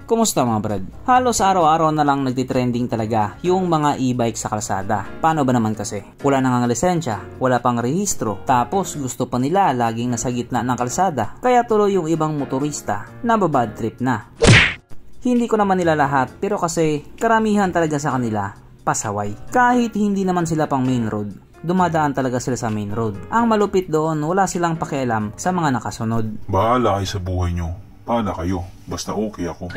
Kumusta mga brad? Halos araw-araw na lang nagtitrending talaga yung mga e-bike sa kalsada. Paano ba naman kasi? Wala nang lisensya, wala pang rehistro, tapos gusto pa nila laging nasa gitna ng kalsada. Kaya tuloy yung ibang motorista na bad trip na. Hindi ko naman nila lahat, pero kasi karamihan talaga sa kanila pasaway. Kahit hindi naman sila pang main road, dumadaan talaga sila sa main road. Ang malupit doon, wala silang pakialam sa mga nakasunod. Bahala kayo sa buhay nyo. Paano kayo? Basta okay ako.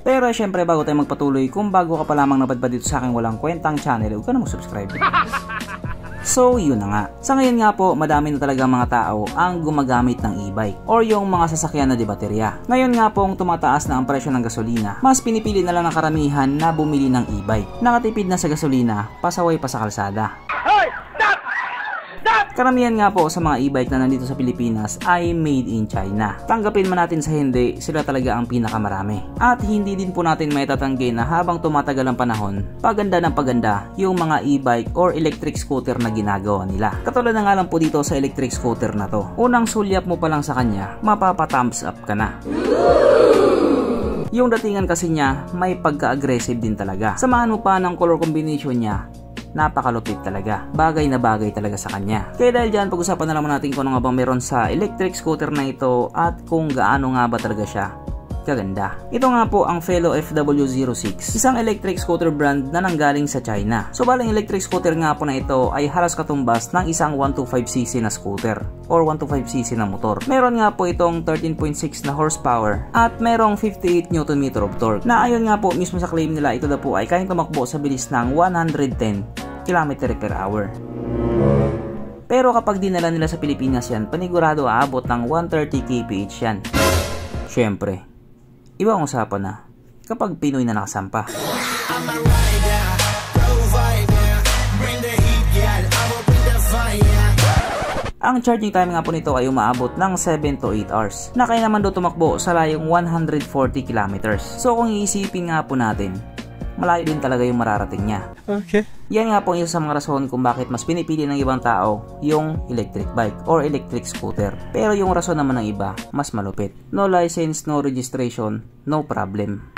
Pero syempre bago tayo magpatuloy, kung bago ka pa lamang napadpad dito sa aking walang kwentang channel, huwag ka na mag-subscribe. So yun na nga. Sa ngayon nga po, madami na talaga mga tao ang gumagamit ng e-bike or yung mga sasakyan na di baterya. Ngayon nga pong tumataas na ang presyo ng gasolina, mas pinipili na lang ng karamihan na bumili ng e-bike. Nakatipid na sa gasolina, pasaway pa sa kalsada. Karamihan nga po sa mga e-bike na nandito sa Pilipinas ay made in China. Tanggapin man natin sa hindi, sila talaga ang pinakamarami. At hindi din po natin may tatanggi na habang tumatagal ang panahon, paganda ng paganda yung mga e-bike or electric scooter na ginagawa nila. Katulad na nga lang po dito sa electric scooter na to. Unang sulyap mo pa lang sa kanya, mapapa-thumbs up ka na. Yung datingan kasi niya, may pagka-aggressive din talaga. Samahan mo pa ng color combination niya, napakalupit talaga. Bagay na bagay talaga sa kanya. Kaya dahil dyan, pag-usapan na naman natin kung ano nga bang meron sa electric scooter na ito at kung gaano nga ba talaga siya kaganda. Ito nga po ang Fellow FW06, isang electric scooter brand na nanggaling sa China. So balang electric scooter nga po na ito ay halos katumbas ng isang 125cc na scooter or 125cc na motor. Meron nga po itong 13.6 na horsepower at merong 58 Nm of torque na ayon nga po mismo sa claim nila, ito na po ay kayang tumakbo sa bilis ng 110 km/h. Pero kapag dinala nila sa Pilipinas yan, panigurado aabot ng 130 kph yan. Syempre, iba ang usapan na kapag Pinoy na nakasampa. Ang charging time nga po nito ay umaabot ng 7 to 8 hours na kaya naman do tumakbo sa layong 140 kilometers. So kung iisipin nga po natin, malayo din talaga yung mararating niya. Okay. Yan nga po isa sa mga rason kung bakit mas pinipili ng ibang tao yung electric bike or electric scooter. Pero yung rason naman ng iba, mas malupit. No license, no registration, no problem.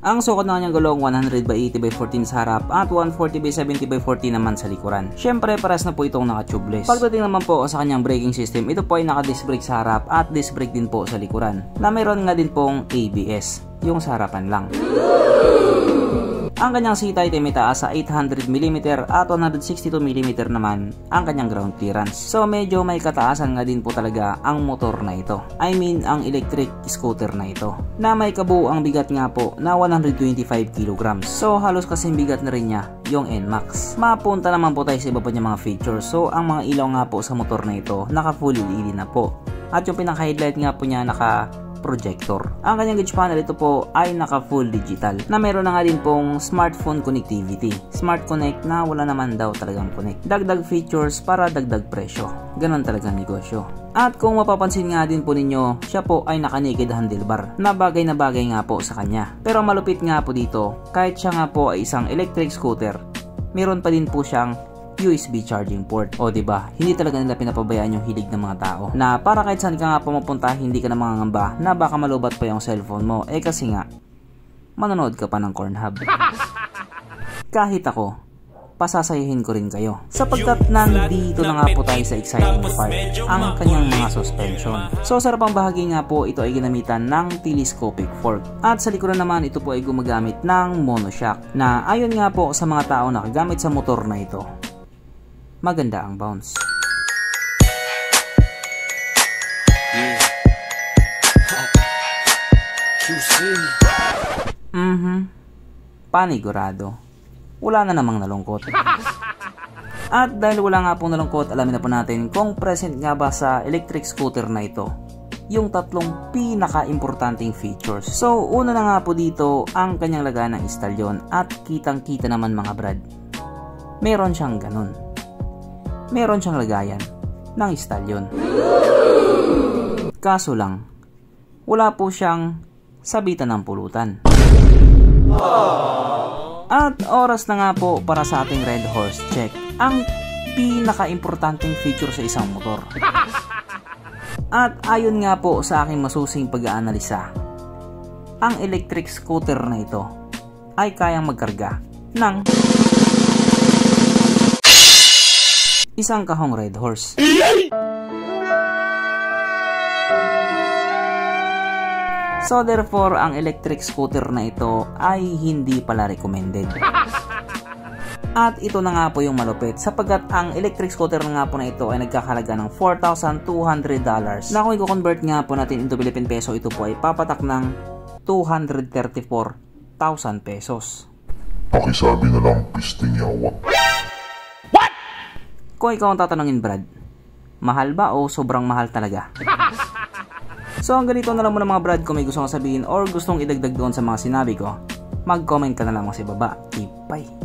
Ang sukat ng kanyang gulong 100/80/14 sa harap at 140/70/40 naman sa likuran. Syempre pares na po itong naka-tubeless. Pagdating naman po sa kanyang braking system, ito po ay naka-disc brake sa harap at disc brake din po sa likuran. Na mayroon nga din pong ABS, yung sa harapan lang. Ang kanyang seat height ay may taas sa 800mm at 162mm naman ang kanyang ground clearance. So medyo may kataasan nga din po talaga ang motor na ito. I mean ang electric scooter na ito. Na may kabuuang bigat nga po na 125 kg. So halos kasing bigat na rin niya yung NMAX. Mapunta naman po tayo sa iba pa niya mga features. So ang mga ilaw nga po sa motor na ito naka full LED na po. At yung pinaka-headlight nga po niya naka projector. Ang kanyang gauge panel ito po ay naka full digital na meron na nga din pong smartphone connectivity. Smart Connect na wala naman daw talagang connect. Dagdag features para dagdag presyo. Ganon talaga negosyo. At kung mapapansin nga din po ninyo, siya po ay naka-naked handlebar na bagay nga po sa kanya. Pero malupit nga po dito, kahit siya nga po ay isang electric scooter, meron pa din po siyang USB charging port. O diba, hindi talaga nila pinapabayaan yung hilig ng mga tao. Na para kahit saan ka nga pumapunta, hindi ka na mangangamba na baka malubat pa yung cellphone mo. Eh kasi nga, manonood ka pa ng Cornhub. Kahit ako, pasasayahin ko rin kayo. Sapagkat nandito na nga po tayo sa exciting part, ang kanyang mga suspension. So sa harapang bahagi nga po, ito ay ginamitan ng telescopic fork. At sa likuran naman, ito po ay gumagamit ng monoshock. Na ayon nga po sa mga tao na nakagamit sa motor na ito, maganda ang bounce. Panigurado. Wala na namang nalungkot. At dahil wala nga pong nalungkot, alamin na po natin kung present nga ba sa electric scooter na ito yung tatlong pinaka-importanting features. So una na nga po dito ang kanyang lagayan ng istalyon at kitang-kita naman mga brad, meron siyang ganun. Meron siyang lagayan ng istalyon. Kaso lang, wala po siyang sabitan ng pulutan. At oras na nga po para sa ating Red Horse check. Ang pinaka-importanting feature sa isang motor. At ayon nga po sa aking masusing pag-aanalisa, ang electric scooter na ito ay kayang magkarga ng isang kahong red horse. So therefore, ang electric scooter na ito ay hindi pala recommended. At ito na nga po yung malupit, sapagkat ang electric scooter na nga po na ito ay nagkakalaga ng $4,200 na kung i-convert nga po natin into Philippine peso, ito po ay papatak ng 234,000 pesos. Pakisabi na lang pisting yawa. What? Kung ikaw ang tatanungin, Brad, mahal ba o sobrang mahal talaga? So hanggang dito na lang muna mga Brad. Kung may gusto kong sabihin or gustong idagdag doon sa mga sinabi ko, mag-comment ka na lang sa baba. Bye!